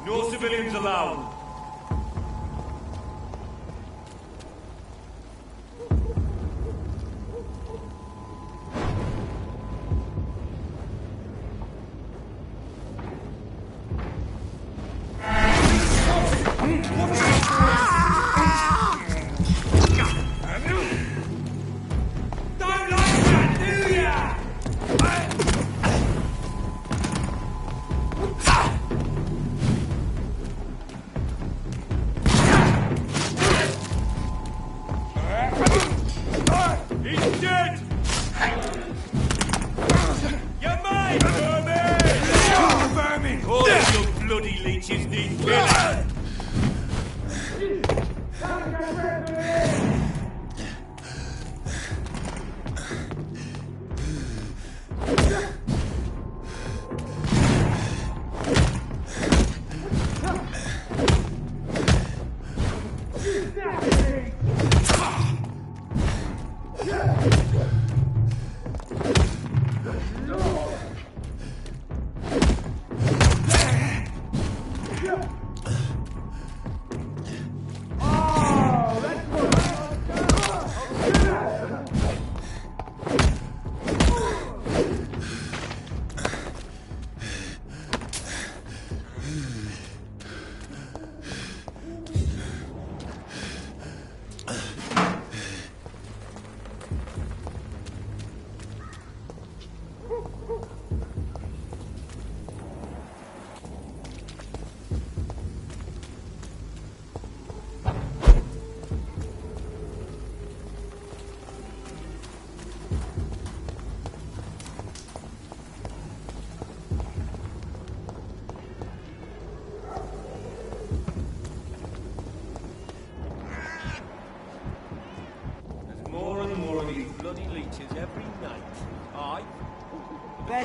No civilians allowed.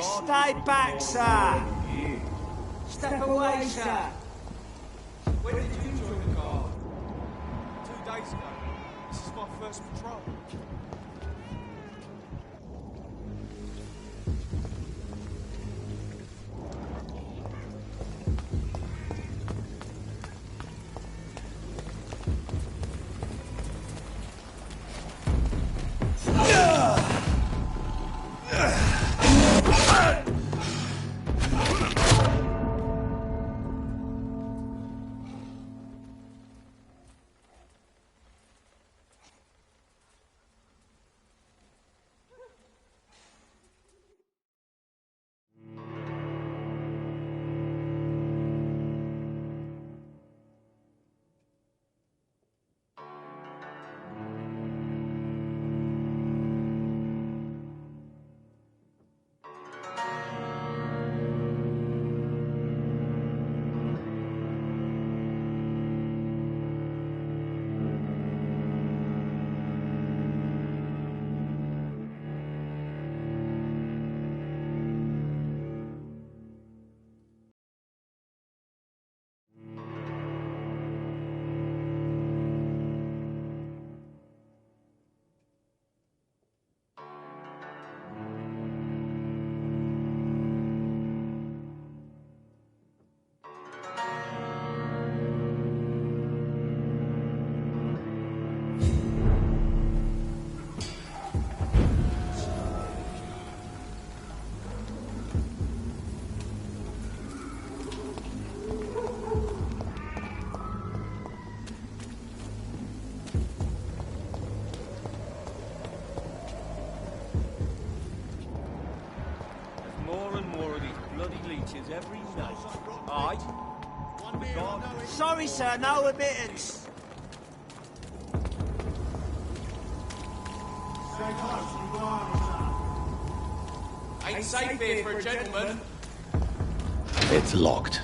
Stay back, sir! Step away, sir! When did you join the guard? 2 days ago. This is my first patrol. Every night. Aye. Sorry, sir, no admittance. Ain't safe here for a gentleman. It's locked.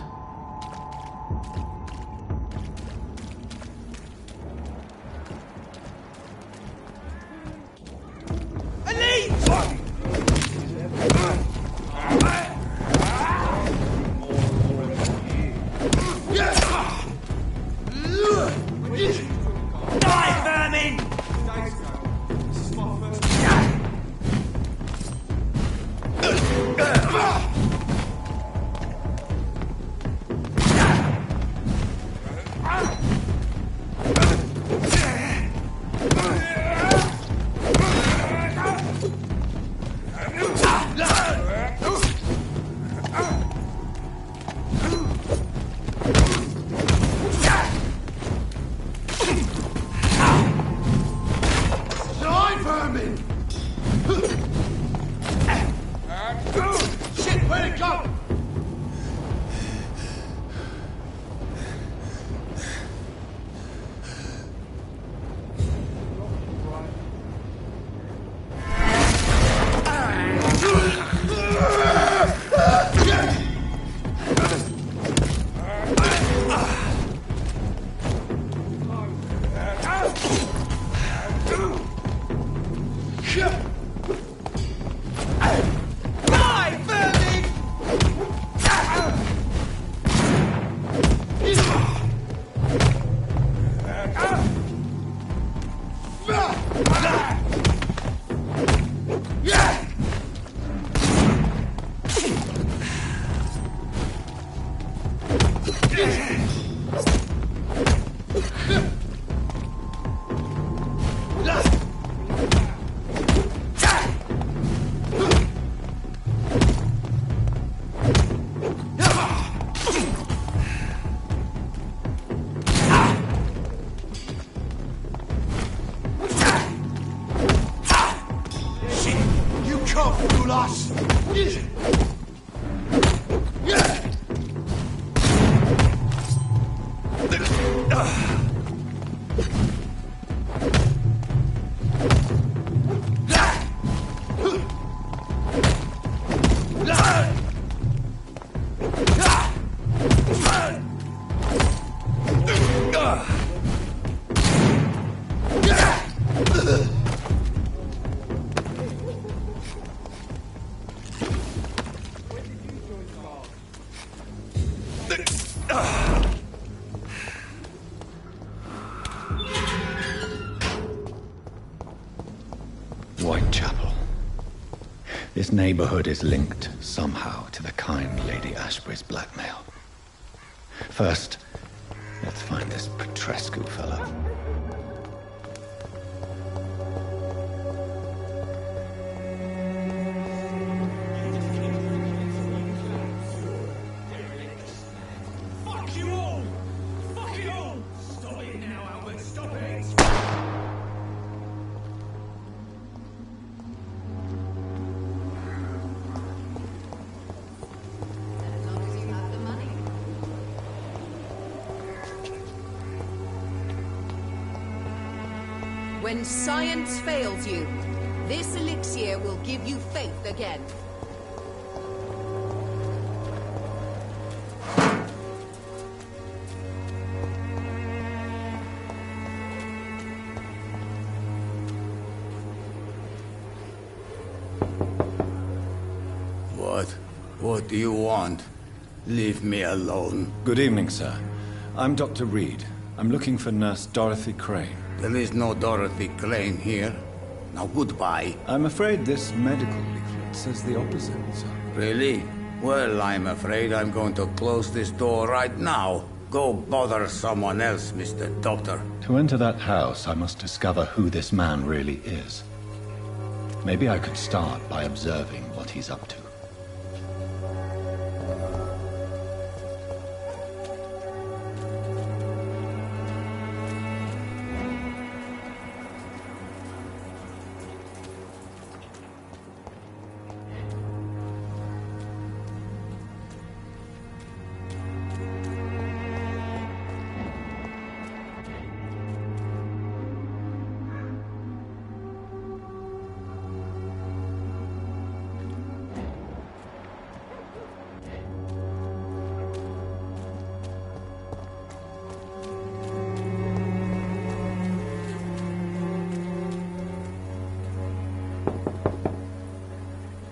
Whitechapel. This neighborhood is linked somehow to the kind Lady Ashbury's blackmail. First, let's find this Petrescu fellow. Fuck you all! Fuck you all! Stop it now, Albert, stop it! As long as you have the money. When science fails you, this elixir will give you faith again. What do you want? Leave me alone. Good evening, sir. I'm Dr. Reed. I'm looking for Nurse Dorothy Crane. There is no Dorothy Crane here. Now goodbye. I'm afraid this medical leaflet says the opposite, sir. Really? Well, I'm afraid I'm going to close this door right now. Go bother someone else, Mr. Doctor. To enter that house, I must discover who this man really is. Maybe I could start by observing what he's up to.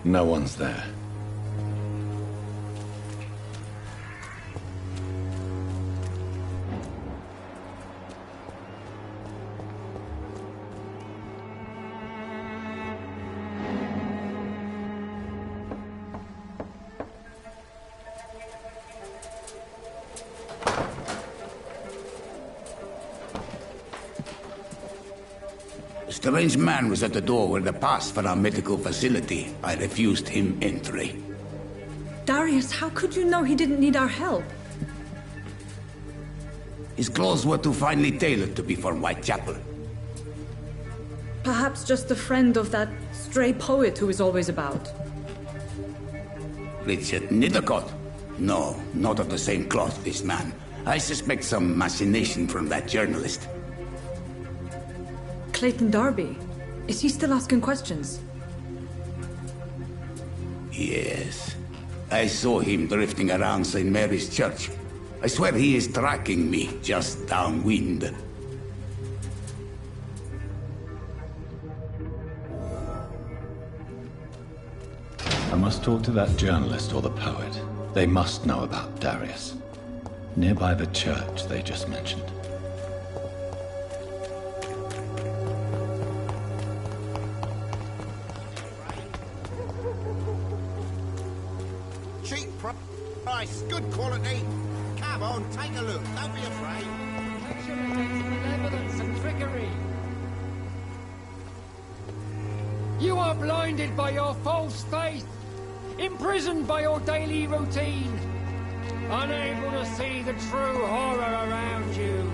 No one's there. A strange man was at the door with a pass for our medical facility. I refused him entry. Darius, how could you know he didn't need our help? His clothes were too finely tailored to be for Whitechapel. Perhaps just a friend of that stray poet who is always about. Richard Nithercott? No, not of the same cloth, this man. I suspect some machination from that journalist. Clayton Darby. Is he still asking questions? Yes. I saw him drifting around St. Mary's Church. I swear he is tracking me just downwind. I must talk to that journalist or the poet. They must know about Darius. Nearby the church they just mentioned. price, good quality. Come on, take a look. Don't be afraid. Protection against malevolence and trickery. You are blinded by your false faith, imprisoned by your daily routine, unable to see the true horror around you.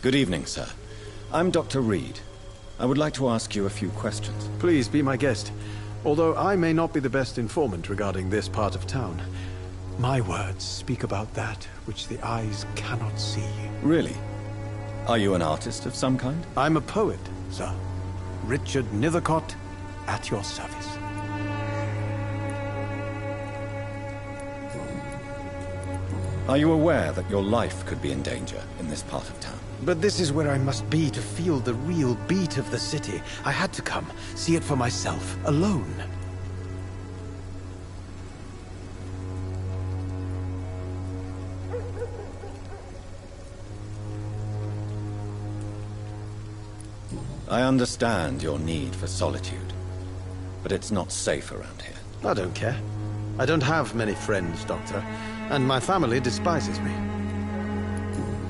Good evening, sir. I'm Dr. Reed. I would like to ask you a few questions. Please be my guest. Although I may not be the best informant regarding this part of town, my words speak about that which the eyes cannot see. Really? Are you an artist of some kind? I'm a poet, sir. Richard Nethercott, at your service. Are you aware that your life could be in danger in this part of town? But this is where I must be to feel the real beat of the city. I had to come, see it for myself, alone. I understand your need for solitude, but it's not safe around here. I don't care. I don't have many friends, Doctor, and my family despises me.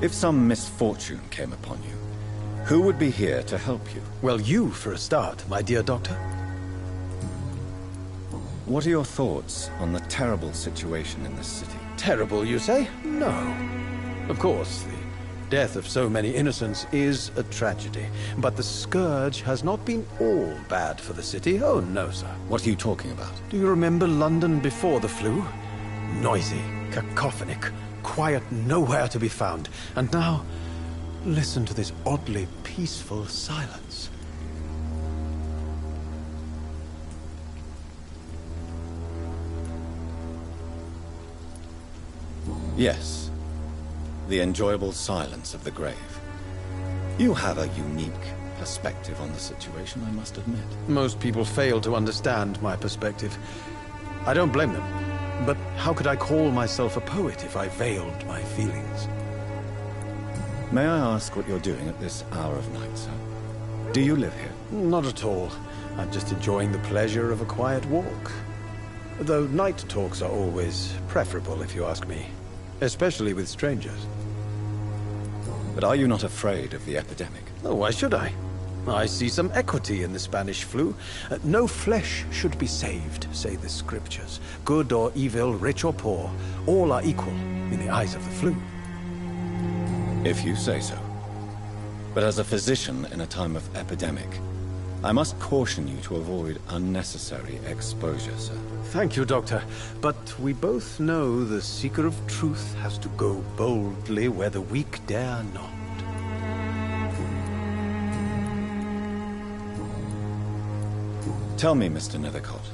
If some misfortune came upon you, who would be here to help you? Well, you, for a start, my dear Doctor. What are your thoughts on the terrible situation in this city? Terrible, you say? No. Of course, the death of so many innocents is a tragedy. But the scourge has not been all bad for the city. Oh, no, sir. What are you talking about? Do you remember London before the flu? Noisy, cacophonic, quiet nowhere to be found. And now, listen to this oddly peaceful silence. Yes. The enjoyable silence of the grave. You have a unique perspective on the situation, I must admit. Most people fail to understand my perspective. I don't blame them. But how could I call myself a poet if I veiled my feelings? May I ask what you're doing at this hour of night, sir? Do you live here? Not at all. I'm just enjoying the pleasure of a quiet walk. Though night talks are always preferable, if you ask me. Especially with strangers. But are you not afraid of the epidemic? Oh, why should I? I see some equity in the Spanish flu. No flesh should be saved, say the scriptures. Good or evil, rich or poor, all are equal in the eyes of the flu. If you say so. But as a physician in a time of epidemic, I must caution you to avoid unnecessary exposure, sir. Thank you, Doctor. But we both know the seeker of truth has to go boldly where the weak dare not. Tell me, Mr. Nethercott,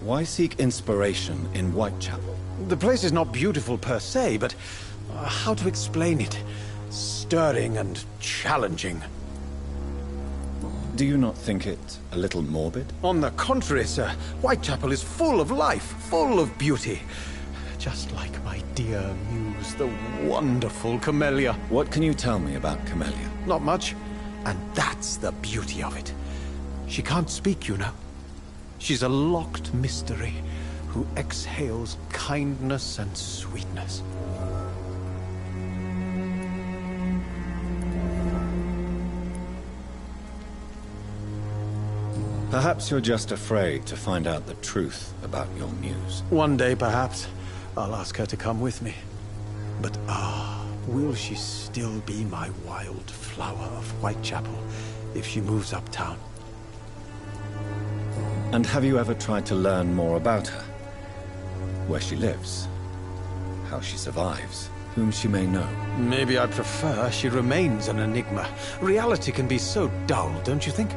why seek inspiration in Whitechapel? The place is not beautiful per se, but how to explain it? Stirring and challenging. Do you not think it a little morbid? On the contrary, sir. Whitechapel is full of life, full of beauty. Just like my dear muse, the wonderful Camellia. What can you tell me about Camellia? Not much. And that's the beauty of it. She can't speak, you know. She's a locked mystery who exhales kindness and sweetness. Perhaps you're just afraid to find out the truth about your muse. One day, perhaps, I'll ask her to come with me. But will she still be my wild flower of Whitechapel if she moves uptown? And have you ever tried to learn more about her? Where she lives? How she survives? Whom she may know? Maybe I prefer she remains an enigma. Reality can be so dull, don't you think?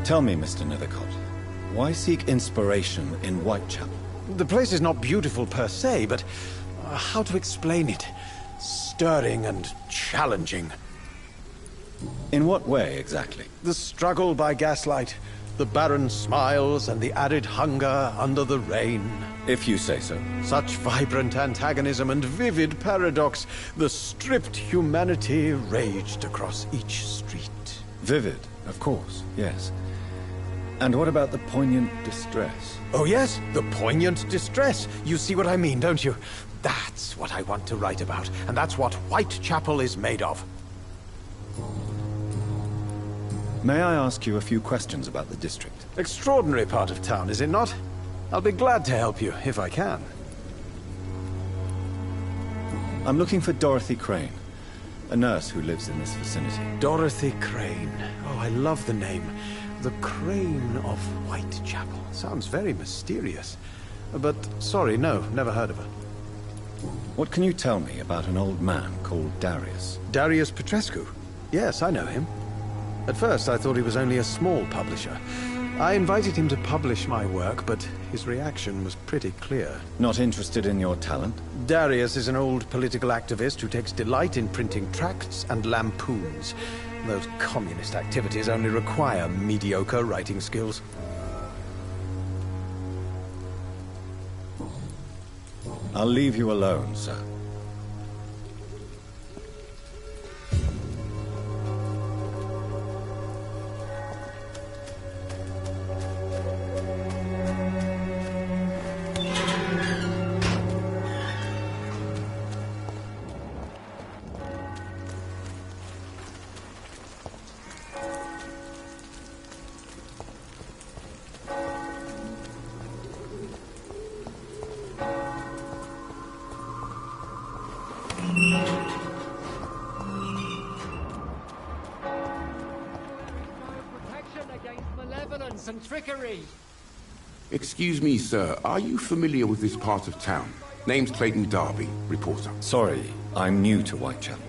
Tell me, Mr. Nethercott, why seek inspiration in Whitechapel? The place is not beautiful per se, but how to explain it? Stirring and challenging. In what way, exactly? The struggle by gaslight, the barren smiles and the added hunger under the rain. If you say so. Such vibrant antagonism and vivid paradox. The stripped humanity raged across each street. Vivid, of course, yes. And what about the poignant distress? Oh yes, the poignant distress. You see what I mean, don't you? That's what I want to write about, and that's what Whitechapel is made of. May I ask you a few questions about the district? Extraordinary part of town, is it not? I'll be glad to help you, if I can. I'm looking for Dorothy Crane, a nurse who lives in this vicinity. Dorothy Crane. Oh, I love the name. The Crane of Whitechapel. Sounds very mysterious. But, sorry, no, never heard of her. What can you tell me about an old man called Darius? Darius Petrescu? Yes, I know him. At first, I thought he was only a small publisher. I invited him to publish my work, but his reaction was pretty clear. Not interested in your talent? Darius is an old political activist who takes delight in printing tracts and lampoons. Those communist activities only require mediocre writing skills. I'll leave you alone, sir. And trickery. Excuse me, sir. Are you familiar with this part of town? Name's Clayton Darby, reporter. Sorry, I'm new to Whitechapel.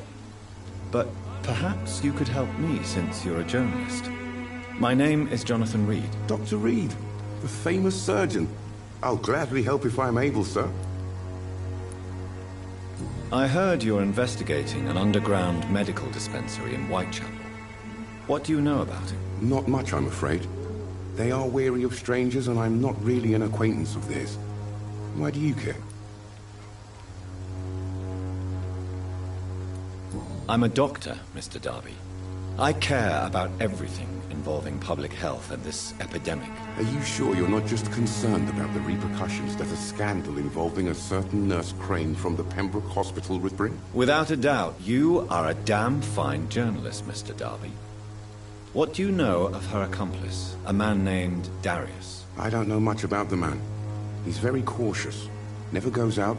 But perhaps you could help me since you're a journalist. My name is Jonathan Reed. Dr. Reed, the famous surgeon. I'll gladly help if I'm able, sir. I heard you're investigating an underground medical dispensary in Whitechapel. What do you know about it? Not much, I'm afraid. They are wary of strangers, and I'm not really an acquaintance of theirs. Why do you care? I'm a doctor, Mr. Darby. I care about everything involving public health and this epidemic. Are you sure you're not just concerned about the repercussions that a scandal involving a certain Nurse Crane from the Pembroke Hospital would bring? Without a doubt, you are a damn fine journalist, Mr. Darby. What do you know of her accomplice, a man named Darius? I don't know much about the man. He's very cautious. Never goes out.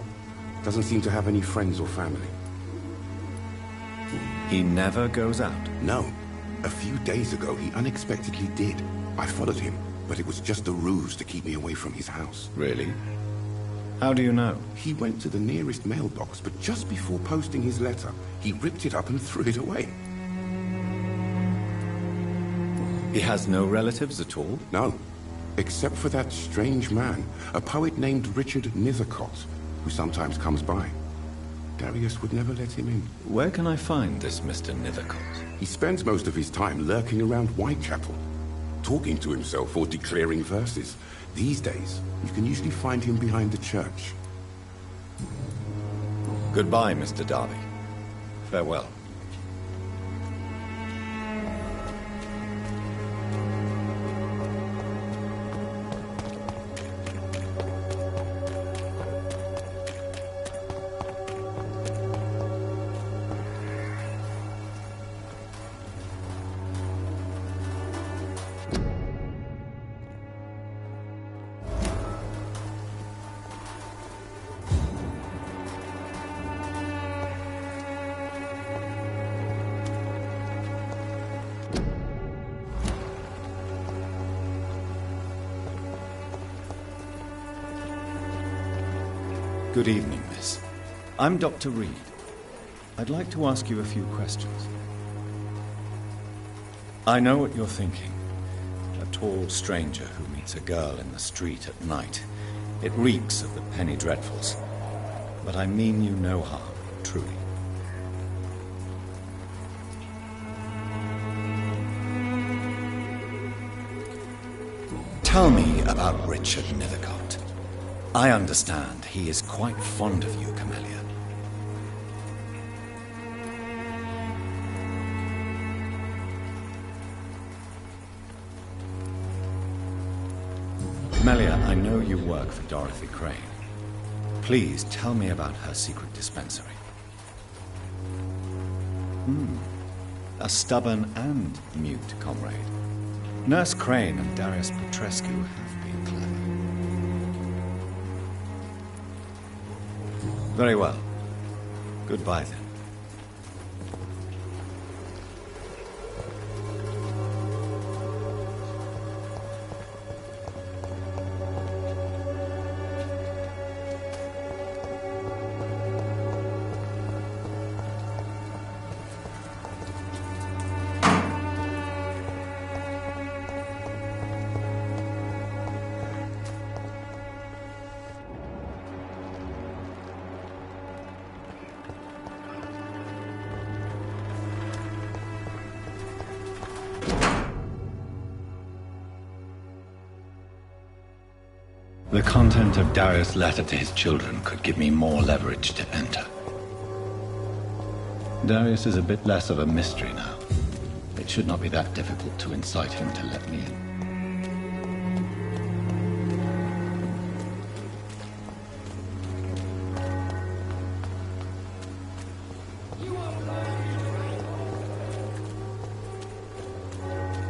Doesn't seem to have any friends or family. He never goes out? No. A few days ago, he unexpectedly did. I followed him, but it was just a ruse to keep me away from his house. Really? How do you know? He went to the nearest mailbox, but just before posting his letter, he ripped it up and threw it away. He has no relatives at all? No. Except for that strange man, a poet named Richard Nethercott, who sometimes comes by. Darius would never let him in. Where can I find this Mr. Nethercott? He spends most of his time lurking around Whitechapel, talking to himself or declaring verses. These days, you can usually find him behind the church. Goodbye, Mr. Darby. Farewell. Good evening, miss. I'm Dr. Reed. I'd like to ask you a few questions. I know what you're thinking. A tall stranger who meets a girl in the street at night. It reeks of the penny dreadfuls. But I mean you no harm, truly. Tell me about Richard Nethercott. I understand he is quite fond of you, Camellia. Camellia, I know you work for Dorothy Crane. Please tell me about her secret dispensary. A stubborn and mute comrade. Nurse Crane and Darius Petrescu have been clever. Very well. Goodbye, then. The content of Darius' letter to his children could give me more leverage to enter. Darius is a bit less of a mystery now. It should not be that difficult to incite him to let me in.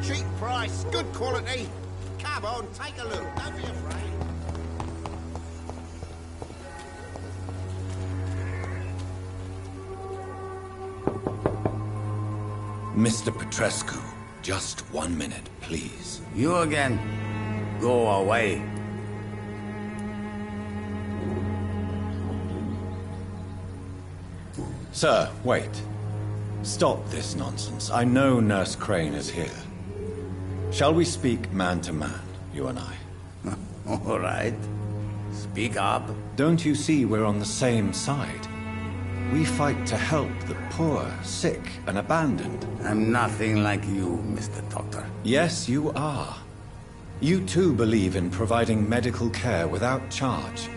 Cheap price, good quality. Come on, take a look. Don't be afraid. Mr. Petrescu, just 1 minute, please. You again? Go away. Sir, wait. Stop this nonsense. I know Nurse Crane is here. Shall we speak man to man, you and I? All right. Speak up. Don't you see we're on the same side? We fight to help the poor, sick, and abandoned. I'm nothing like you, Mr. Doctor. Yes, you are. You too believe in providing medical care without charge.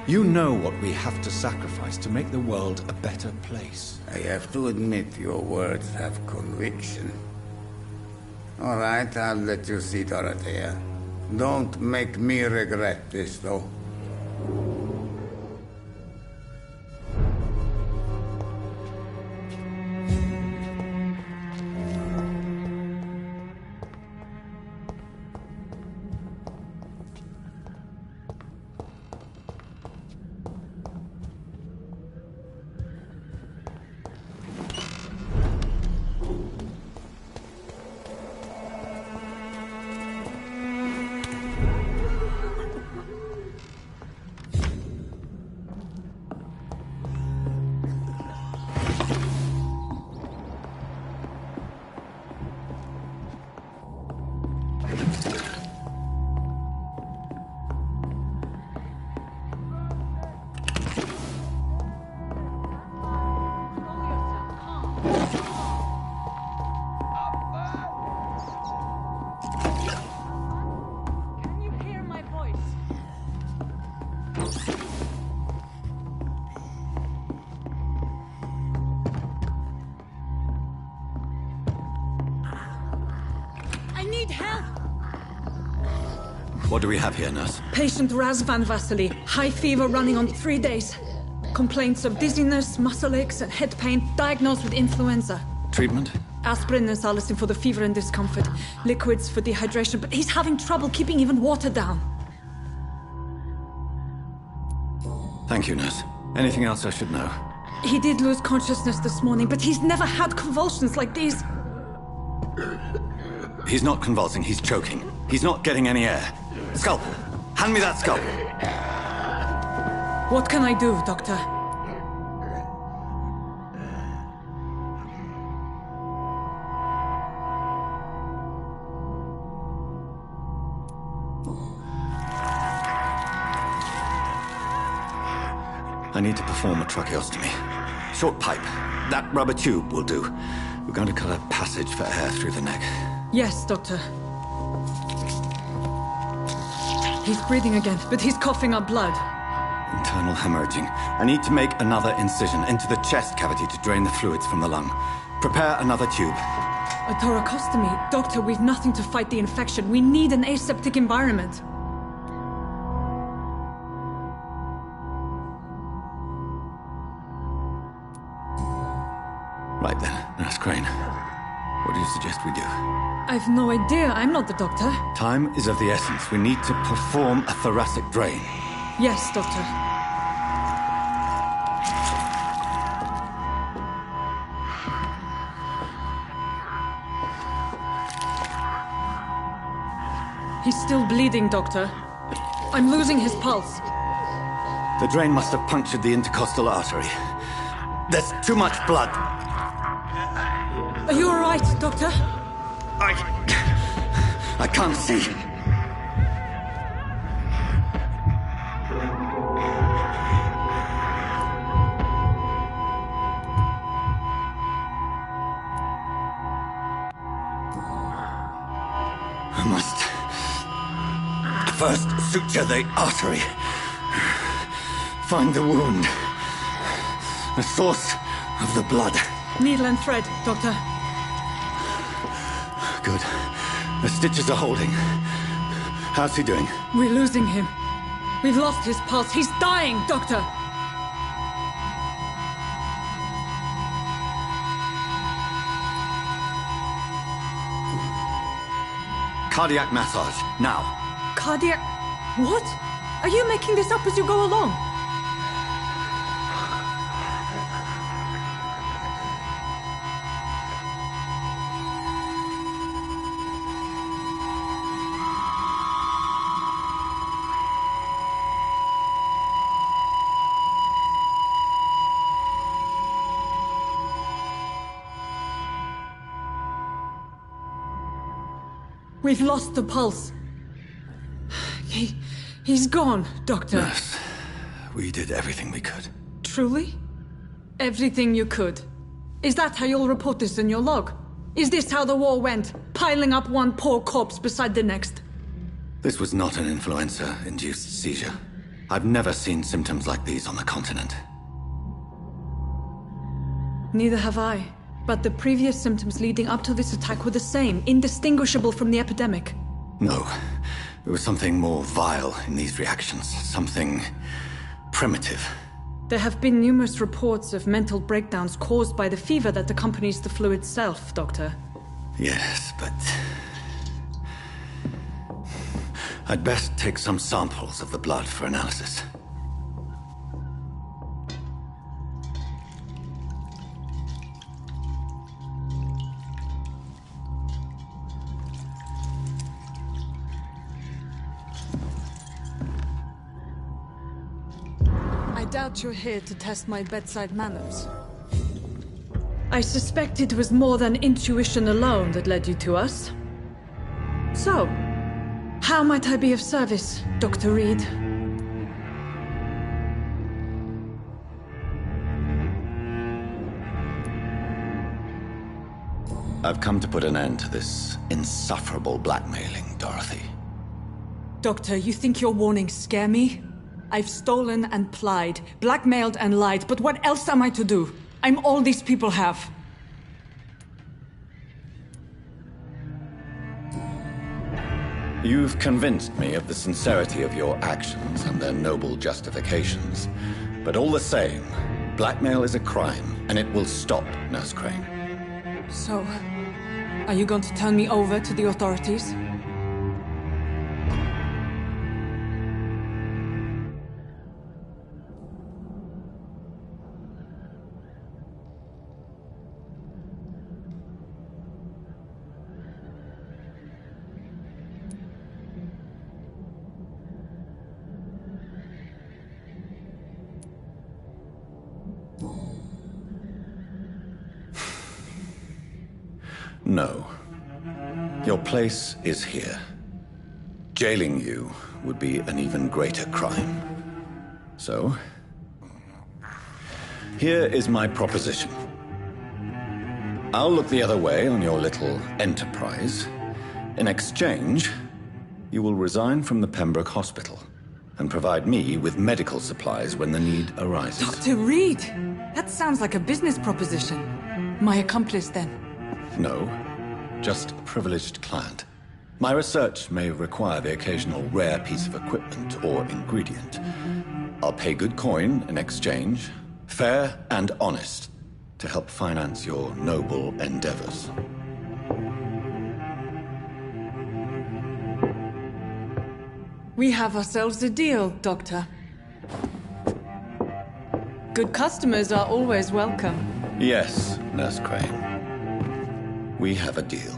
You know what we have to sacrifice to make the world a better place. I have to admit your words have conviction. All right, I'll let you see Dorothea. Don't make me regret this, though. need help! What do we have here, nurse? Patient Raz Van Vasily. High fever running on 3 days. Complaints of dizziness, muscle aches, and head pain. Diagnosed with influenza. Treatment? Aspirin and salicin for the fever and discomfort. Liquids for dehydration, but he's having trouble keeping even water down. Thank you, nurse. Anything else I should know? He did lose consciousness this morning, but he's never had convulsions like these. He's not convulsing, he's choking. He's not getting any air. Scalpel! Hand me that scalpel! What can I do, Doctor? I need to perform a tracheostomy. Short pipe. That rubber tube will do. We're going to cut a passage for air through the neck. Yes, Doctor. He's breathing again, but he's coughing up blood. Internal hemorrhaging. I need to make another incision into the chest cavity to drain the fluids from the lung. Prepare another tube. A thoracostomy? Doctor, we've nothing to fight the infection. We need an aseptic environment. Right then, Nurse Crane. What do you suggest we do? I've no idea. I'm not the doctor. Time is of the essence. We need to perform a thoracic drain. Yes, Doctor. He's still bleeding, Doctor. I'm losing his pulse. The drain must have punctured the intercostal artery. There's too much blood. Are you all right, Doctor? I can't see. I must first suture the artery. Find the wound. The source of the blood. Needle and thread, Doctor. Good. The stitches are holding. How's he doing? We're losing him. We've lost his pulse. He's dying, Doctor! Cardiac massage, now. Cardiac... What? Are you making this up as you go along? We've lost the pulse. He's gone, Doctor. Nurse, we did everything we could. Truly? Everything you could? Is that how you'll report this in your log? Is this how the war went? Piling up one poor corpse beside the next? This was not an influenza-induced seizure. I've never seen symptoms like these on the continent. Neither have I. But the previous symptoms leading up to this attack were the same, indistinguishable from the epidemic. No. There was something more vile in these reactions. Something primitive. There have been numerous reports of mental breakdowns caused by the fever that accompanies the flu itself, Doctor. Yes, but... I'd best take some samples of the blood for analysis. I doubt you're here to test my bedside manners. I suspect it was more than intuition alone that led you to us. So, how might I be of service, Dr. Reed? I've come to put an end to this insufferable blackmailing, Dorothy. Doctor, you think your warnings scare me? I've stolen and plied, blackmailed and lied, but what else am I to do? I'm all these people have. You've convinced me of the sincerity of your actions and their noble justifications. But all the same, blackmail is a crime, and it will stop, Nurse Crane. So, are you going to turn me over to the authorities? No. Your place is here. Jailing you would be an even greater crime. So, here is my proposition. I'll look the other way on your little enterprise. In exchange, you will resign from the Pembroke Hospital and provide me with medical supplies when the need arises. Dr. Reed! That sounds like a business proposition. My accomplice, then? No, just a privileged client. My research may require the occasional rare piece of equipment or ingredient. I'll pay good coin in exchange, fair and honest, to help finance your noble endeavors. We have ourselves a deal, Doctor. Good customers are always welcome. Yes, Nurse Crane. We have a deal.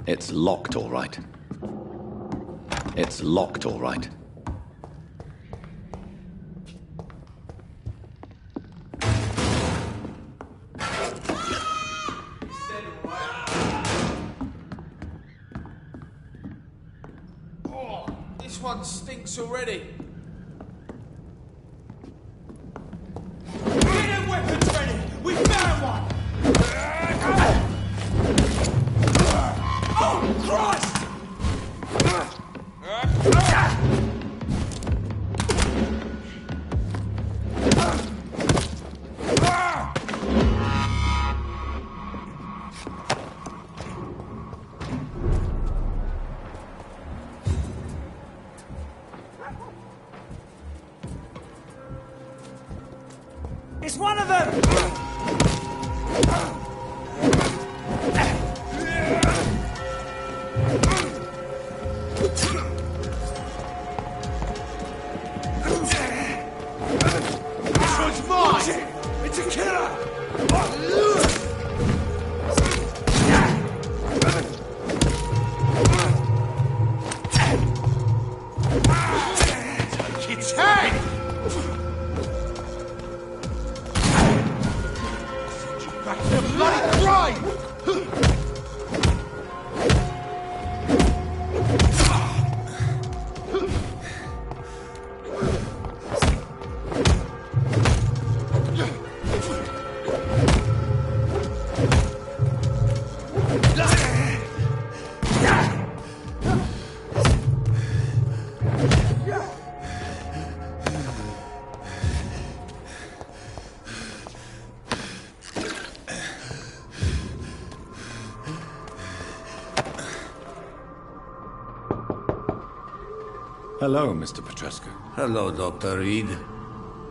It's locked, all right. It's locked, all right. Oh, this one stinks already. Get them weapons ready! We found one! Oh, Christ! It's one of them! This one's mine! It's a killer! Take its head! Back to the bloody grave! Hello, Mr. Petrescu. Hello, Dr. Reed.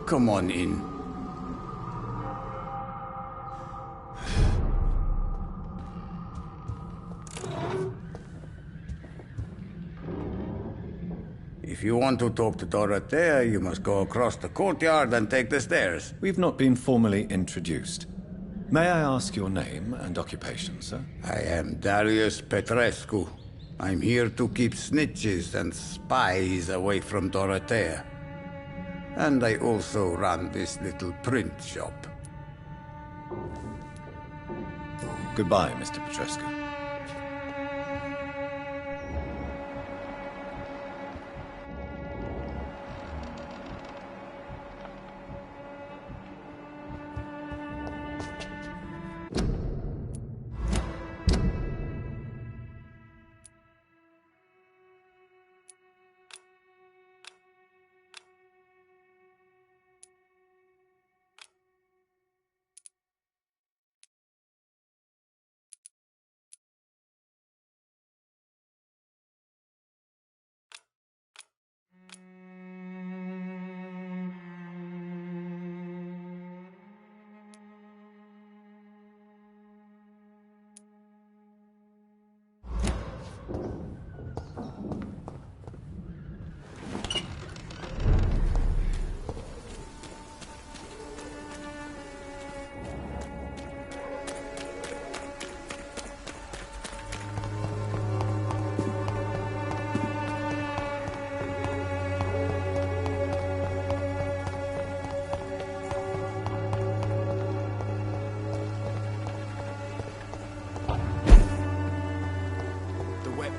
Come on in. If you want to talk to Dorothea, you must go across the courtyard and take the stairs. We've not been formally introduced. May I ask your name and occupation, sir? I am Darius Petrescu. I'm here to keep snitches and spies away from Dorothea. And I also run this little print shop. Goodbye, Mr. Petrescu.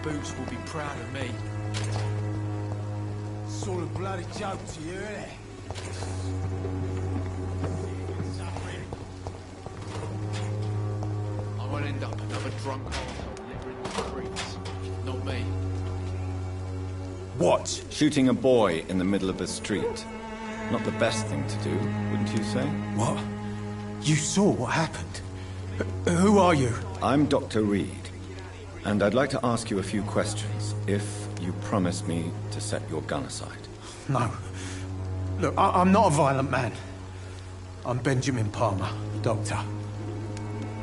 Boots will be proud of me. Sort of bloody joke to you, isn't it? I won't end up another drunk arsehole littering the streets. Not me. What? Shooting a boy in the middle of the street. Not the best thing to do, wouldn't you say? What? You saw what happened? Who are you? I'm Dr. Reed. And I'd like to ask you a few questions, if you promise me to set your gun aside. No. Look, I'm not a violent man. I'm Benjamin Palmer, doctor.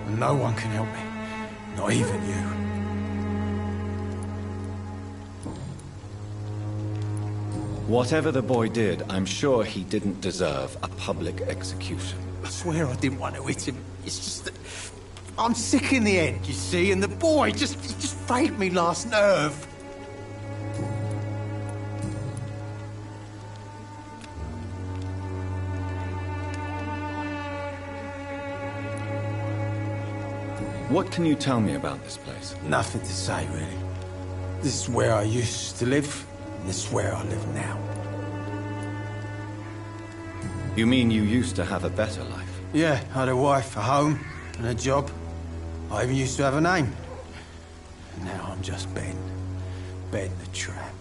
And no one can help me. Not even you. Whatever the boy did, I'm sure he didn't deserve a public execution. I swear I didn't want to hit him. It's just that I'm sick in the head, you see, and the boy he just frayed me last nerve. What can you tell me about this place? Nothing to say, really. This is where I used to live, and this is where I live now. You mean you used to have a better life? Yeah, I had a wife, a home, and a job. I even used to have a name. And now I'm just Ben. Ben the Tramp.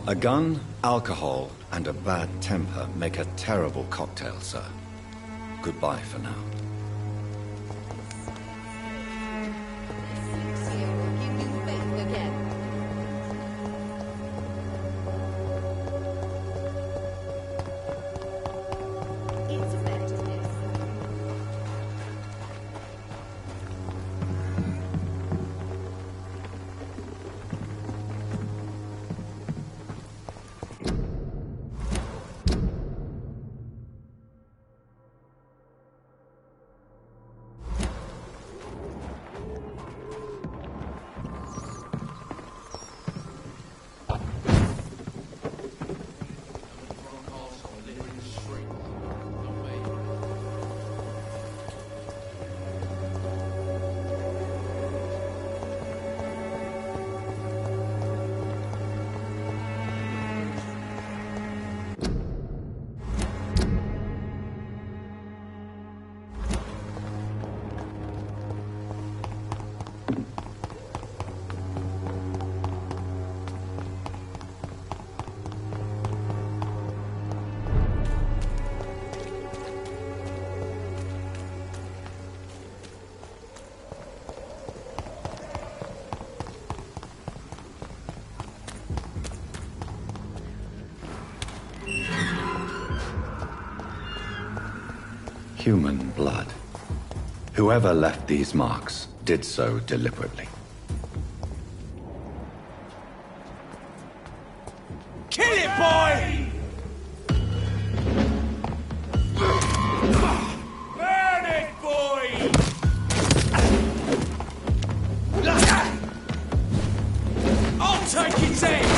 A gun, alcohol, and a bad temper make a terrible cocktail, sir. Goodbye for now. Elixir will give you faith again. It's effectiveness. Human blood. Whoever left these marks did so deliberately. Kill it, boy! Burn it, boy! I'll take its head!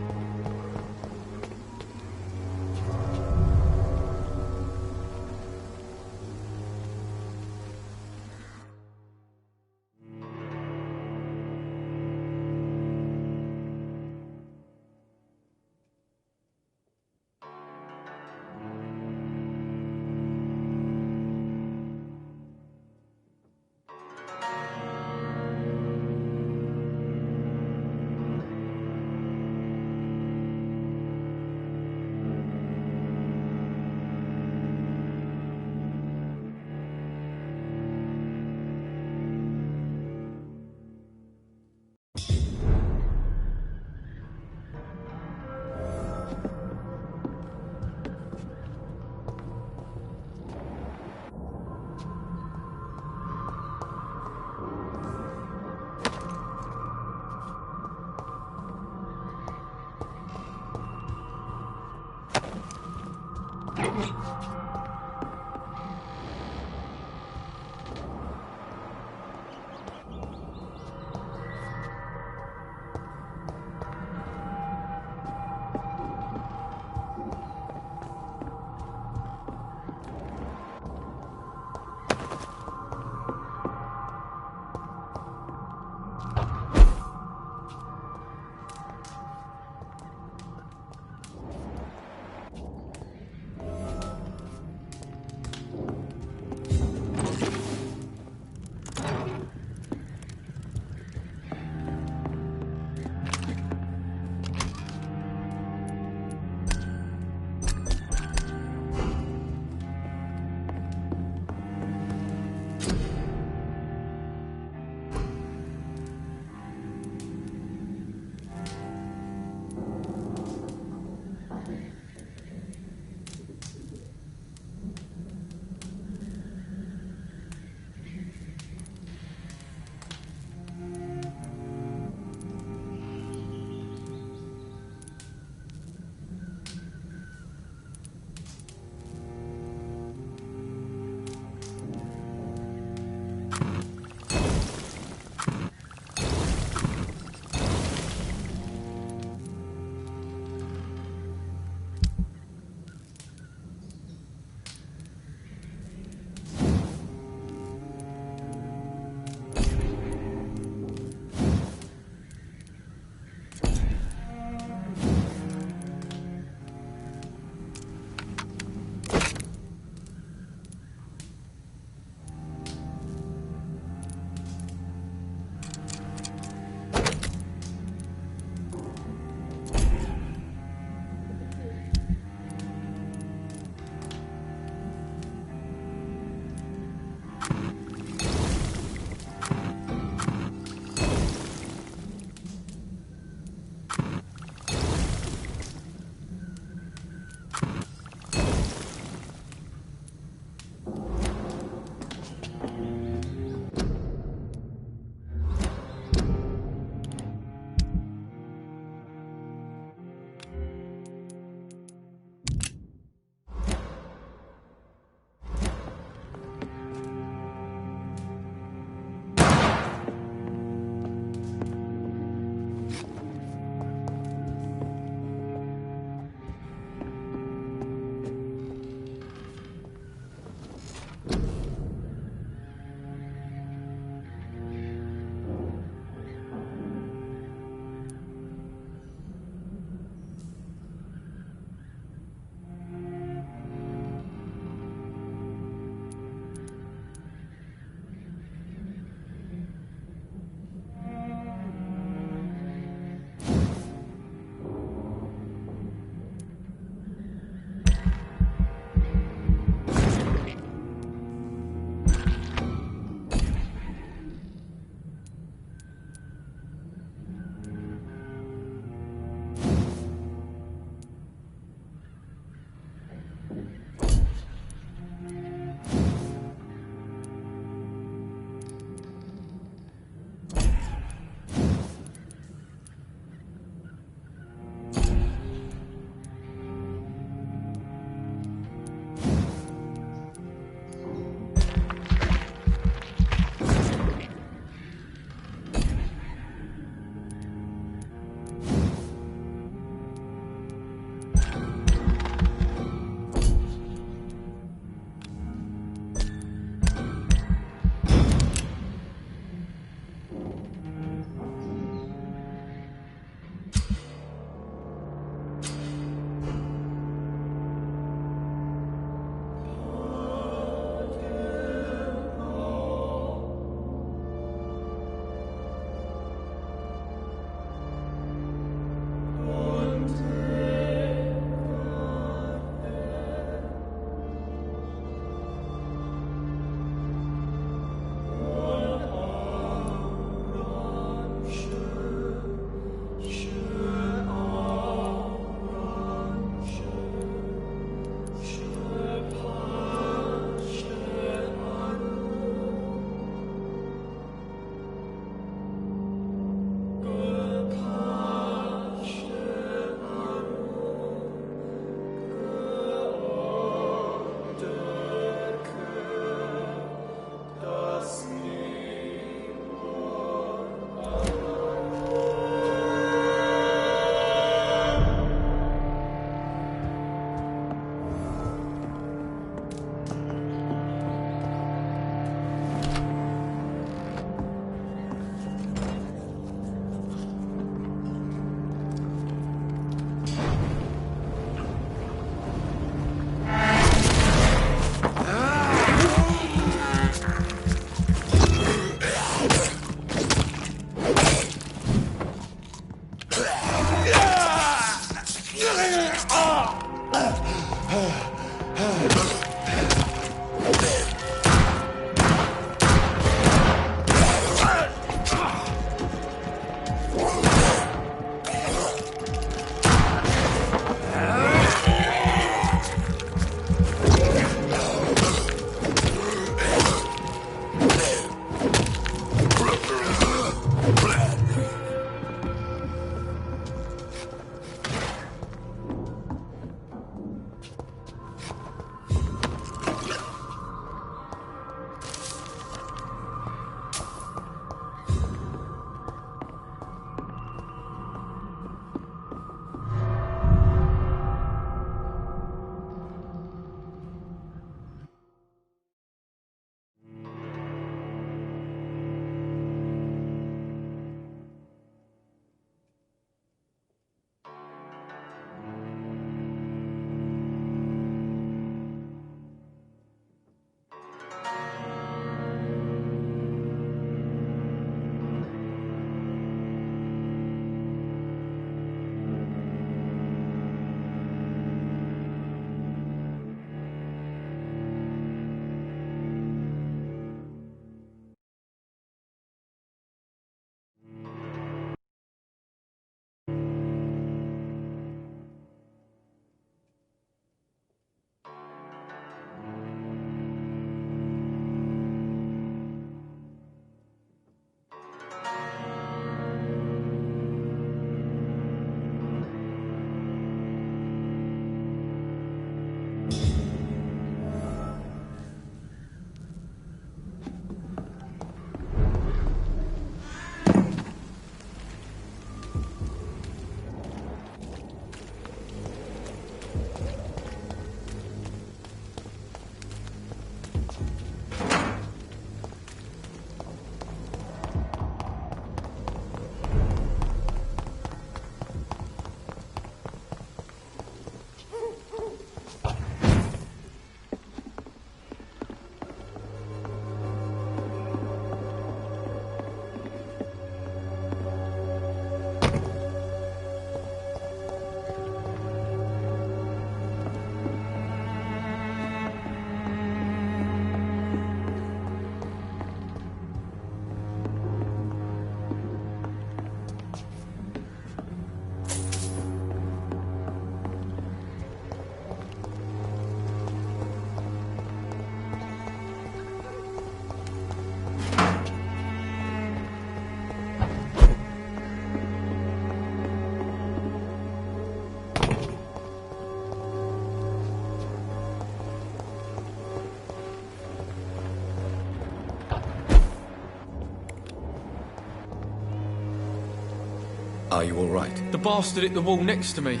Are you all right? The bastard hit the wall next to me.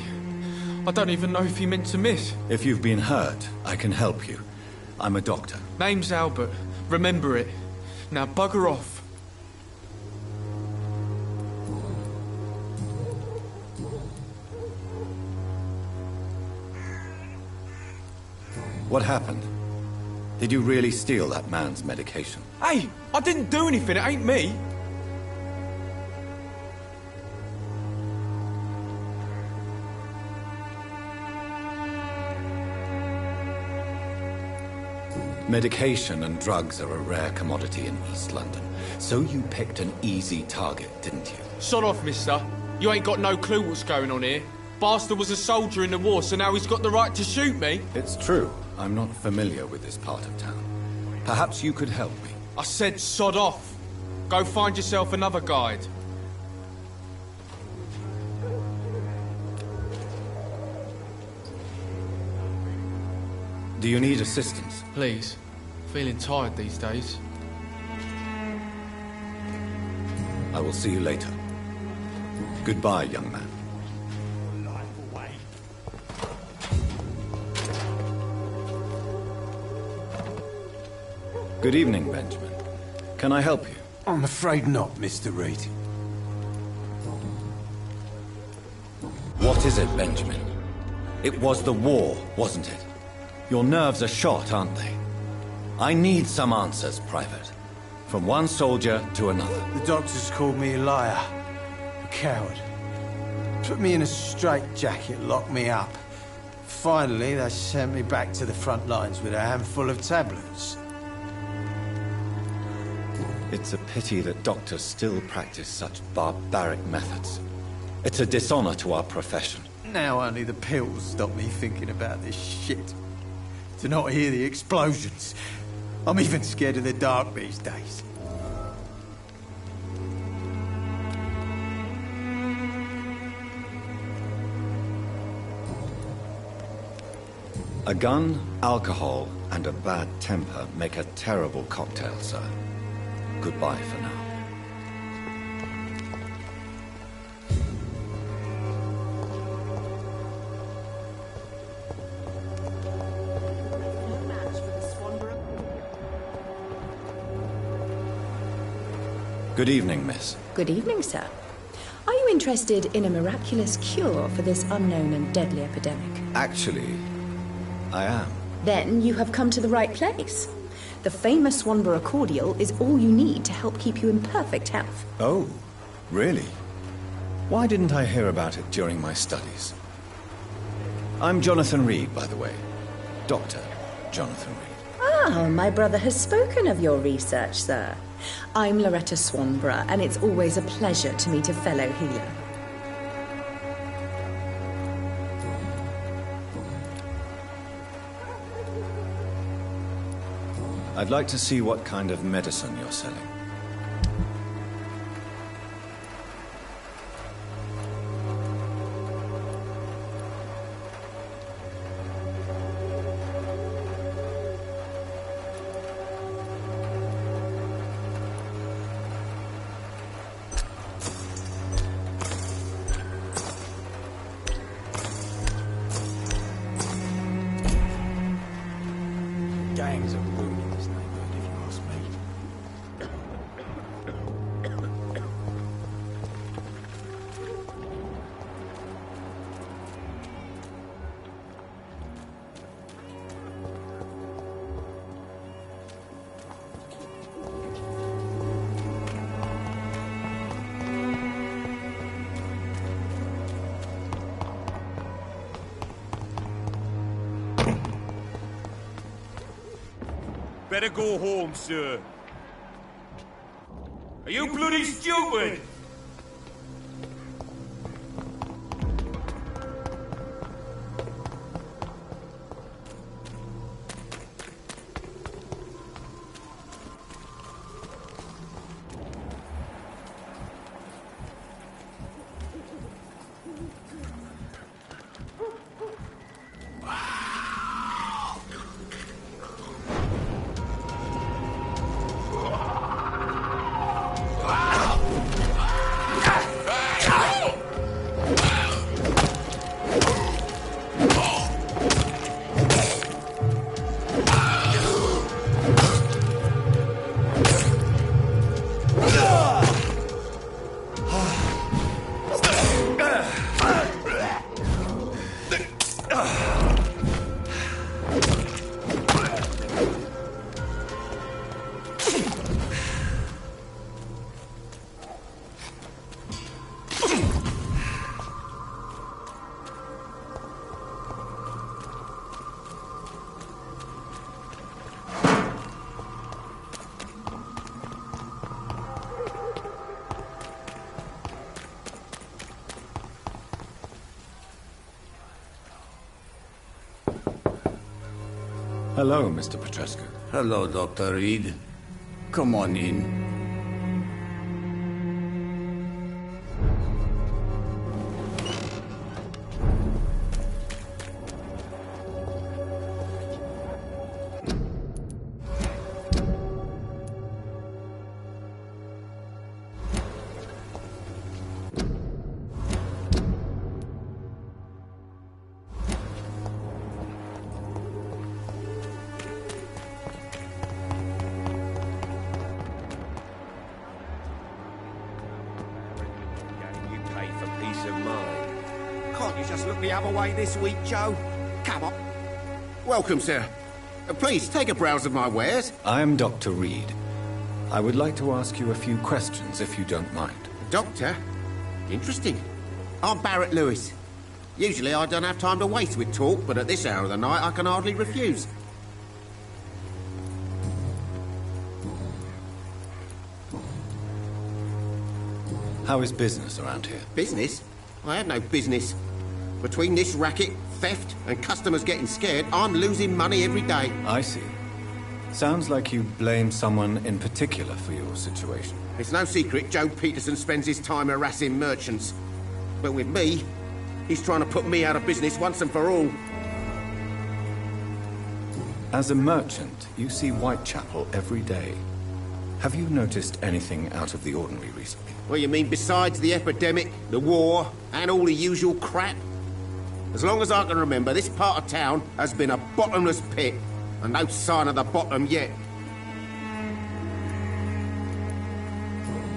I don't even know if he meant to miss. If you've been hurt, I can help you. I'm a doctor. Name's Albert. Remember it. Now bugger off. What happened? Did you really steal that man's medication? Hey, I didn't do anything. It ain't me. Medication and drugs are a rare commodity in East London. So you picked an easy target, didn't you? Sod off, mister. You ain't got no clue what's going on here. Bastard was a soldier in the war, so now he's got the right to shoot me. It's true. I'm not familiar with this part of town. Perhaps you could help me. I said sod off. Go find yourself another guide. Do you need assistance? Please. Feeling tired these days. I will see you later. Goodbye, young man. Good evening, Benjamin. Can I help you? I'm afraid not, Mr. Reed. What is it, Benjamin? It was the war, wasn't it? Your nerves are shot, aren't they? I need some answers, Private. From one soldier to another. The doctors called me a liar. A coward. Put me in a straitjacket, locked me up. Finally, they sent me back to the front lines with a handful of tablets. It's a pity that doctors still practice such barbaric methods. It's a dishonor to our profession. Now only the pills stop me thinking about this shit. To not hear the explosions. I'm even scared of the dark these days. A gun, alcohol, and a bad temper make a terrible cocktail, sir. Goodbye for now. Good evening, miss. Good evening, sir. Are you interested in a miraculous cure for this unknown and deadly epidemic? Actually, I am. Then you have come to the right place. The famous Swanborough cordial is all you need to help keep you in perfect health. Oh, really? Why didn't I hear about it during my studies? I'm Jonathan Reed, by the way. Dr. Jonathan Reed. Ah, my brother has spoken of your research, sir. I'm Loretta Swanborough, and it's always a pleasure to meet a fellow healer. I'd like to see what kind of medicine you're selling. Gangs are ruining this neighborhood, if you ask me. Better go home, sir. Are you bloody stupid? Hello, Mr. Petrescu. Hello, Dr. Reed. Come on in. Can't you just look the other way this week, Joe? Come on. Welcome, sir. Please, take a browse of my wares. I am Dr. Reed. I would like to ask you a few questions, if you don't mind. Doctor? Interesting. I'm Barrett Lewis. Usually I don't have time to waste with talk, but at this hour of the night I can hardly refuse. How is business around here? Business? I have no business. Between this racket, theft, and customers getting scared, I'm losing money every day. I see. Sounds like you blame someone in particular for your situation. It's no secret Joe Peterson spends his time harassing merchants. But with me, he's trying to put me out of business once and for all. As a merchant, you see Whitechapel every day. Have you noticed anything out of the ordinary recently? What you mean besides the epidemic, the war, and all the usual crap? As long as I can remember, this part of town has been a bottomless pit, and no sign of the bottom yet.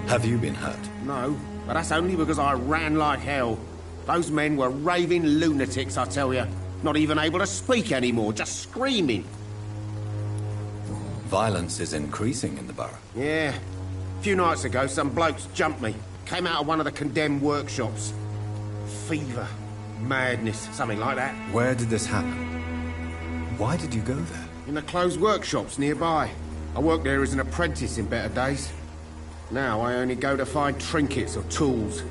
Have you been hurt? No, but that's only because I ran like hell. Those men were raving lunatics, I tell you. Not even able to speak anymore, just screaming. Violence is increasing in the borough. Yeah. A few nights ago, some blokes jumped me. Came out of one of the condemned workshops. Fever, madness, something like that. Where did this happen? Why did you go there? In the closed workshops nearby. I worked there as an apprentice in better days. Now I only go to find trinkets or tools.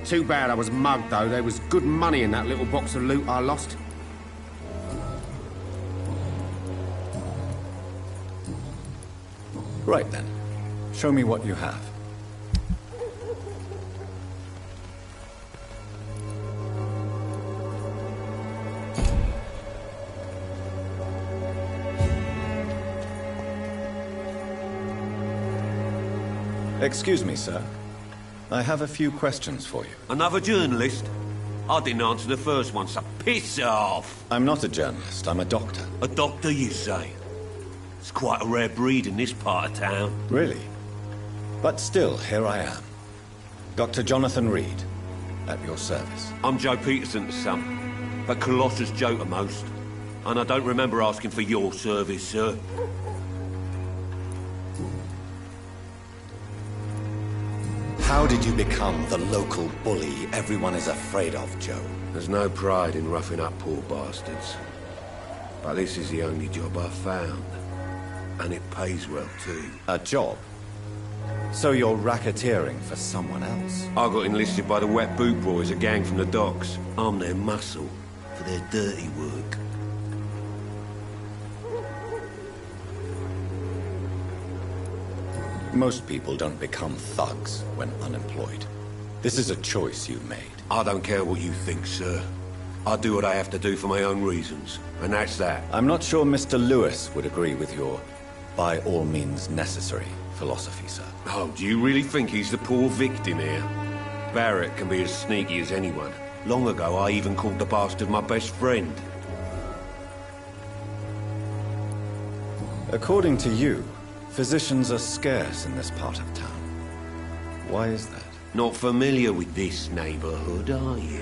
Too bad I was mugged, though. There was good money in that little box of loot I lost. Right then. Show me what you have. Excuse me, sir. I have a few questions for you. Another journalist? I didn't answer the first one, so piss off! I'm not a journalist, I'm a doctor. A doctor, you say? It's quite a rare breed in this part of town. Really? But still, here I am. Dr. Jonathan Reed, at your service. I'm Joe Peterson to some, but Colossus Joe to most. And I don't remember asking for your service, sir. How did you become the local bully everyone is afraid of, Joe? There's no pride in roughing up poor bastards. But this is the only job I've found. And it pays well, too. A job? So you're racketeering for someone else? I got enlisted by the Wet Boot Boys, a gang from the docks. I'm their muscle for their dirty work. Most people don't become thugs when unemployed. This is a choice you made. I don't care what you think, sir. I do what I have to do for my own reasons, and that's that. I'm not sure Mr. Lewis would agree with your by all means necessary philosophy, sir. Oh, do you really think he's the poor victim here? Barrett can be as sneaky as anyone. Long ago, I even called the bastard my best friend. According to you, physicians are scarce in this part of town. Why is that? Not familiar with this neighborhood, are you?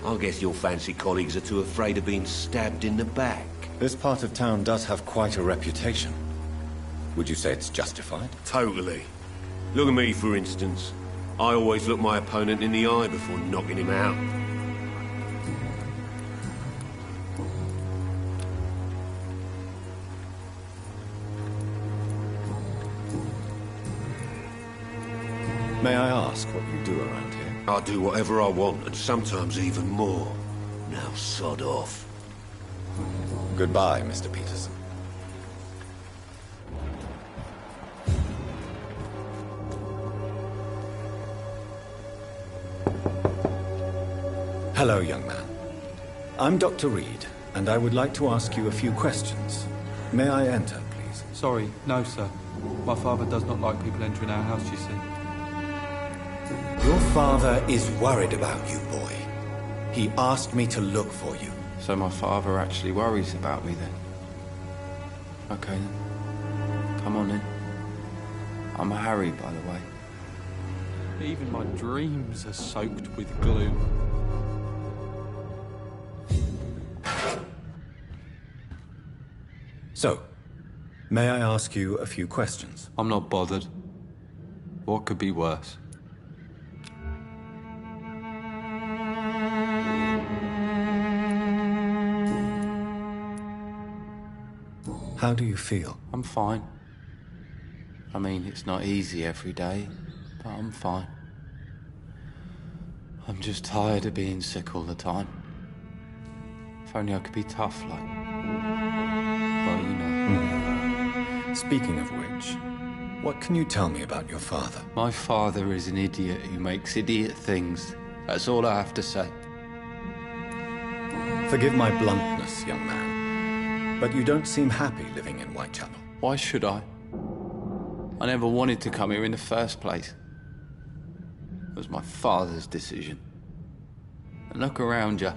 I guess your fancy colleagues are too afraid of being stabbed in the back. This part of town does have quite a reputation. Would you say it's justified? Totally. Look at me, for instance. I always look my opponent in the eye before knocking him out. May I ask what you do around here? I do whatever I want, and sometimes even more. Now sod off. Goodbye, Mr. Peterson. Hello, young man. I'm Dr. Reed, and I would like to ask you a few questions. May I enter, please? Sorry, no, sir. My father does not like people entering our house, you see. Your father is worried about you, boy. He asked me to look for you. So my father actually worries about me then? Okay then. Come on in. I'm Harry, by the way. Even my dreams are soaked with glue. So, may I ask you a few questions? I'm not bothered. What could be worse? How do you feel? I'm fine. I mean, it's not easy every day, but I'm fine. I'm just tired of being sick all the time. If only I could be tough like... well, you know. Speaking of which, what can you tell me about your father? My father is an idiot who makes idiot things. That's all I have to say. Forgive my bluntness, young man, but you don't seem happy living in Whitechapel. Why should I? I never wanted to come here in the first place. It was my father's decision. And look around you.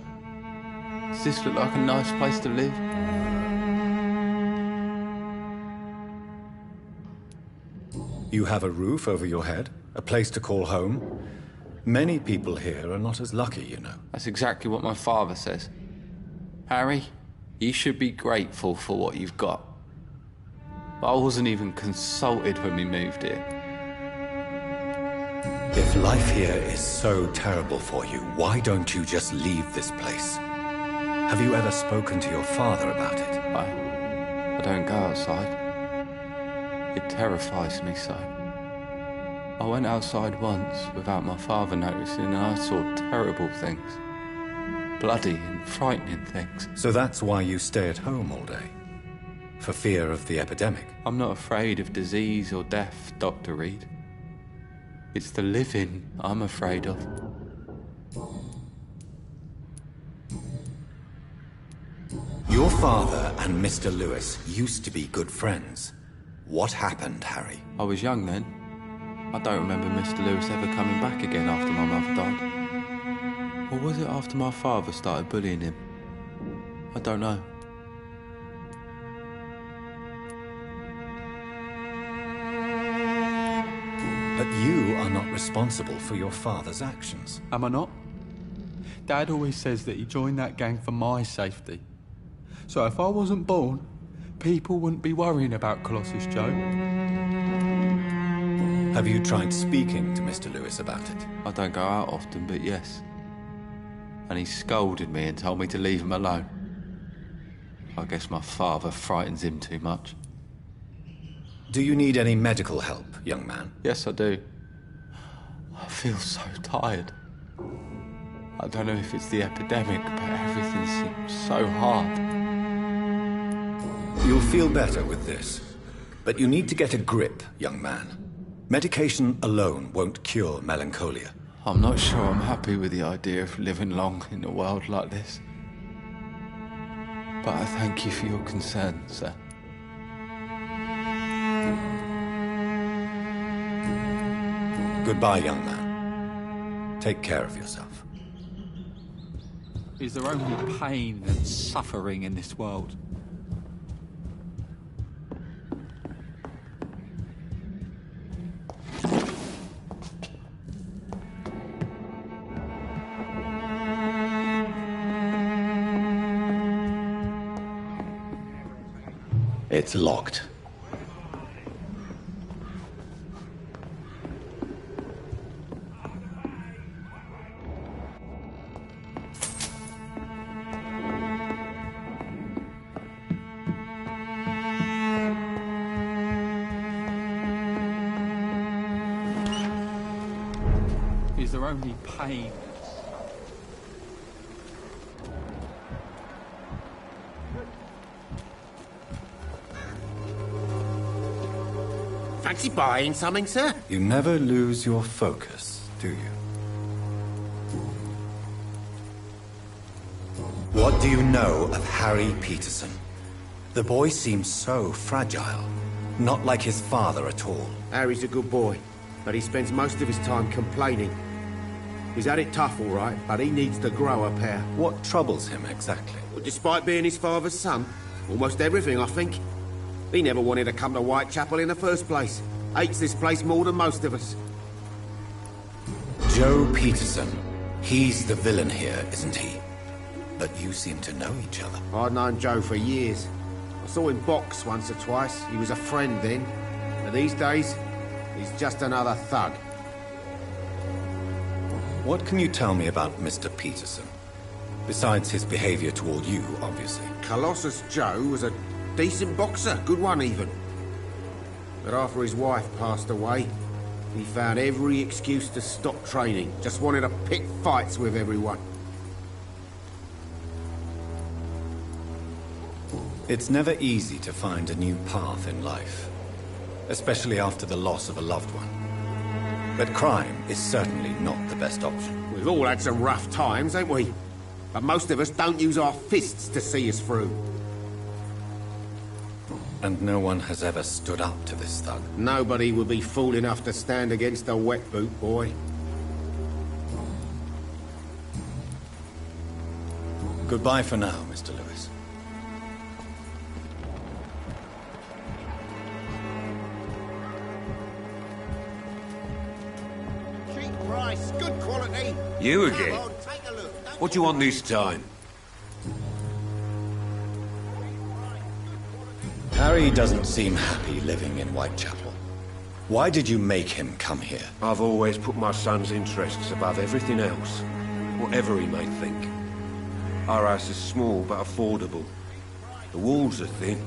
Does this look like a nice place to live? You have a roof over your head, a place to call home. Many people here are not as lucky, you know. That's exactly what my father says. Harry, you should be grateful for what you've got. But I wasn't even consulted when we moved here. If life here is so terrible for you, why don't you just leave this place? Have you ever spoken to your father about it? I don't go outside. It terrifies me so. I went outside once without my father noticing and I saw terrible things. Bloody and frightening things. So that's why you stay at home all day? For fear of the epidemic? I'm not afraid of disease or death, Dr. Reed. It's the living I'm afraid of. Your father and Mr. Lewis used to be good friends. What happened, Harry? I was young then. I don't remember Mr. Lewis ever coming back again after my mother died. Or was it after my father started bullying him? I don't know. But you are not responsible for your father's actions. Am I not? Dad always says that he joined that gang for my safety. So if I wasn't born, people wouldn't be worrying about Colossus Joe. Have you tried speaking to Mr. Lewis about it? I don't go out often, but yes. And he scolded me and told me to leave him alone. I guess my father frightens him too much. Do you need any medical help, young man? Yes, I do. I feel so tired. I don't know if it's the epidemic, but everything seems so hard. You'll feel better with this. But you need to get a grip, young man. Medication alone won't cure melancholia. I'm not sure I'm happy with the idea of living long in a world like this. But I thank you for your concern, sir. Goodbye, young man. Take care of yourself. Is there only pain and suffering in this world? It's locked. Is there only pain? Fancy buying something, sir? You never lose your focus, do you? What do you know of Harry Peterson? The boy seems so fragile. Not like his father at all. Harry's a good boy, but he spends most of his time complaining. He's had it tough, all right, but he needs to grow a pair. What troubles him exactly? Well, despite being his father's son, almost everything, I think. He never wanted to come to Whitechapel in the first place. Hates this place more than most of us. Joe Peterson. He's the villain here, isn't he? But you seem to know each other. I'd known Joe for years. I saw him box once or twice. He was a friend then. But these days, he's just another thug. What can you tell me about Mr. Peterson? Besides his behavior toward you, obviously. Colossus Joe was a decent boxer, good one even. But after his wife passed away, he found every excuse to stop training. Just wanted to pick fights with everyone. It's never easy to find a new path in life, especially after the loss of a loved one. But crime is certainly not the best option. We've all had some rough times, ain't we? But most of us don't use our fists to see us through. And no one has ever stood up to this thug. Nobody would be fool enough to stand against a wet boot boy. Goodbye for now, Mr. Lewis. Cheap price, good quality. You again? What do you want this time? Harry doesn't seem happy living in Whitechapel. Why did you make him come here? I've always put my son's interests above everything else, whatever he may think. Our house is small but affordable. The walls are thin,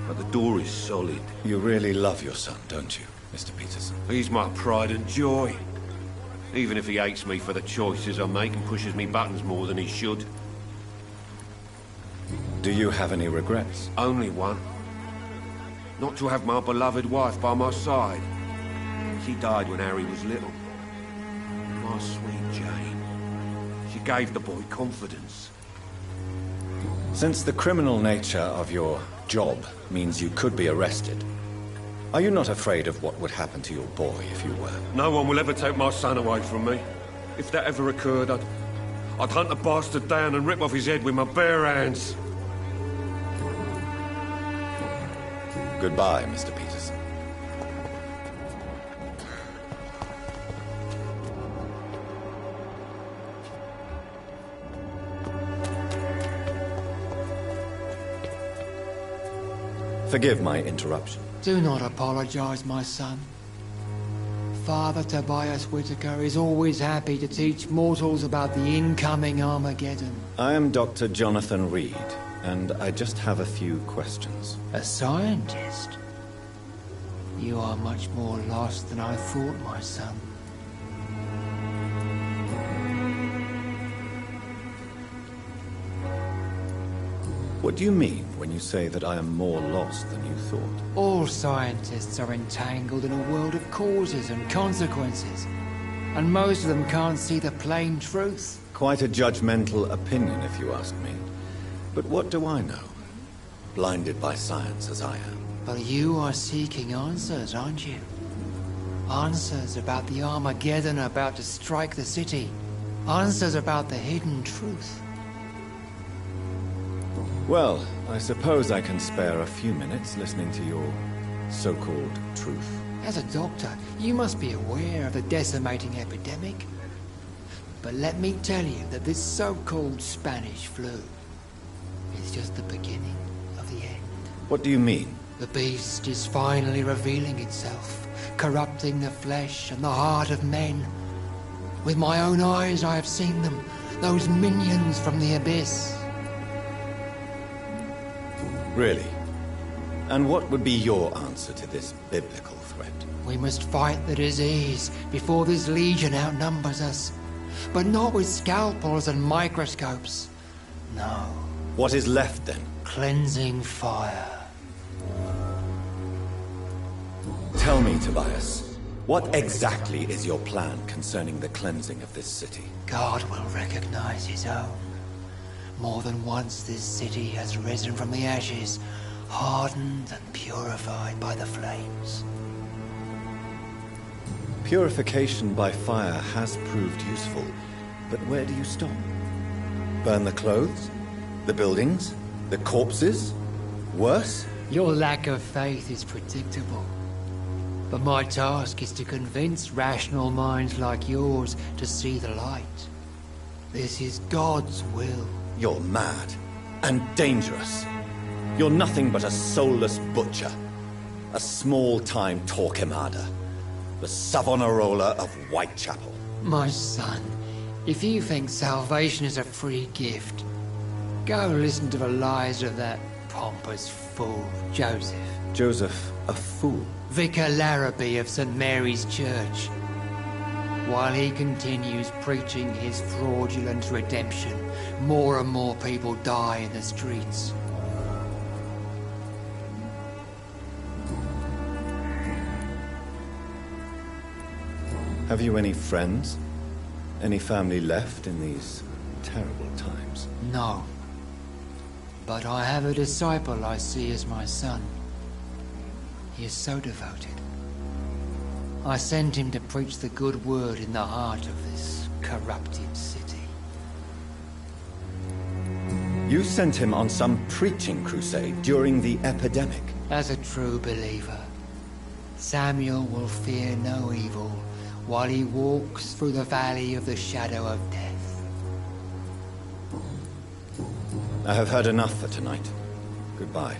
but the door is solid. You really love your son, don't you, Mr. Peterson? He's my pride and joy. Even if he hates me for the choices I make and pushes me buttons more than he should. Do you have any regrets? Only one. Not to have my beloved wife by my side. She died when Harry was little. My sweet Jane. She gave the boy confidence. Since the criminal nature of your job means you could be arrested, are you not afraid of what would happen to your boy if you were? No one will ever take my son away from me. If that ever occurred, I'd hunt the bastard down and rip off his head with my bare hands. Goodbye, Mr. Peterson. Forgive my interruption. Do not apologize, my son. Father Tobias Whitaker is always happy to teach mortals about the incoming Armageddon. I am Dr. Jonathan Reed, and I just have a few questions. A scientist? You are much more lost than I thought, my son. What do you mean when you say that I am more lost than you thought? All scientists are entangled in a world of causes and consequences, and most of them can't see the plain truth. Quite a judgmental opinion, if you ask me. But what do I know? Blinded by science as I am. But you are seeking answers, aren't you? Answers about the Armageddon about to strike the city. Answers about the hidden truth. Well, I suppose I can spare a few minutes listening to your so-called truth. As a doctor, you must be aware of the decimating epidemic. But let me tell you that this so-called Spanish flu is just the beginning of the end. What do you mean? The beast is finally revealing itself, corrupting the flesh and the heart of men. With my own eyes I have seen them, those minions from the abyss. Really? And what would be your answer to this biblical threat? We must fight the disease before this legion outnumbers us. But not with scalpels and microscopes. No. What is left then? Cleansing fire. Tell me, Tobias, what exactly is your plan concerning the cleansing of this city? God will recognize his own. More than once this city has risen from the ashes, hardened and purified by the flames. Purification by fire has proved useful, but where do you stop? Burn the clothes? The buildings? The corpses? Worse? Your lack of faith is predictable. But my task is to convince rational minds like yours to see the light. This is God's will. You're mad and dangerous. You're nothing but a soulless butcher. A small-time Torquemada. The Savonarola of Whitechapel. My son, if you think salvation is a free gift, go listen to the lies of that pompous fool, Joseph. Joseph, a fool? Vicar Larrabee of St. Mary's Church. While he continues preaching his fraudulent redemption, more and more people die in the streets. Have you any friends? Any family left in these terrible times? No. But I have a disciple I see as my son. He is so devoted. I sent him to preach the good word in the heart of this corrupted city. You sent him on some preaching crusade during the epidemic. As a true believer, Samuel will fear no evil while he walks through the valley of the shadow of death. I have heard enough for tonight. Goodbye.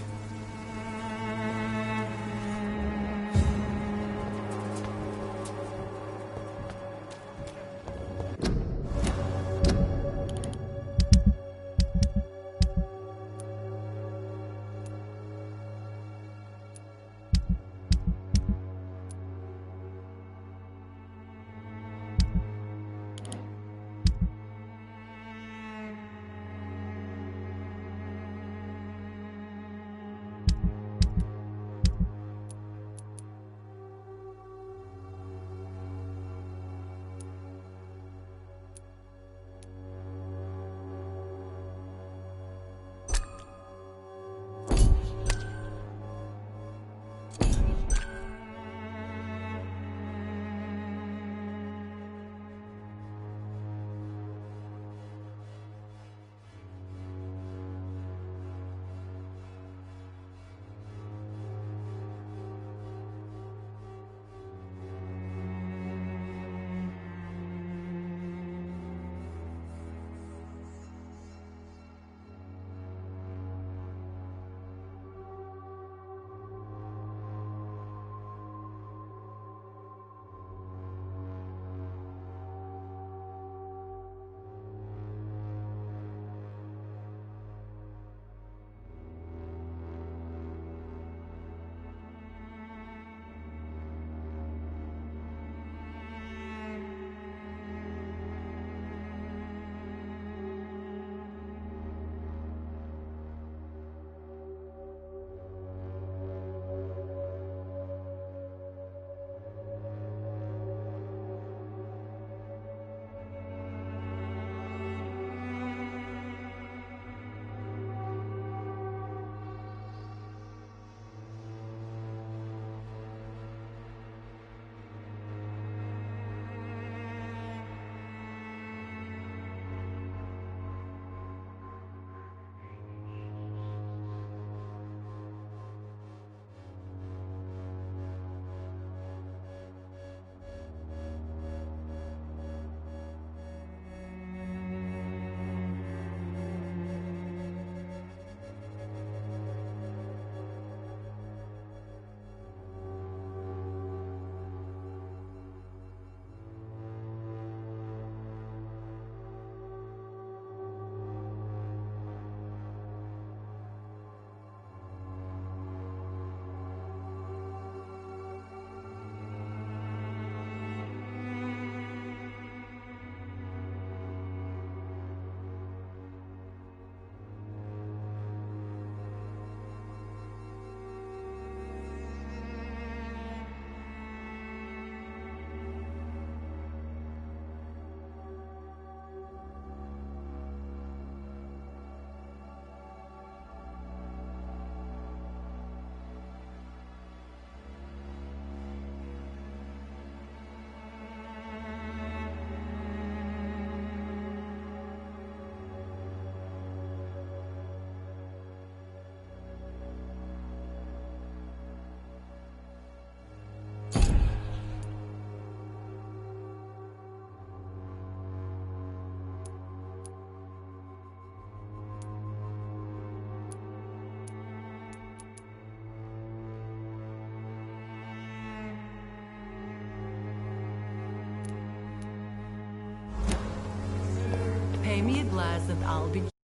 pleasant. I'll be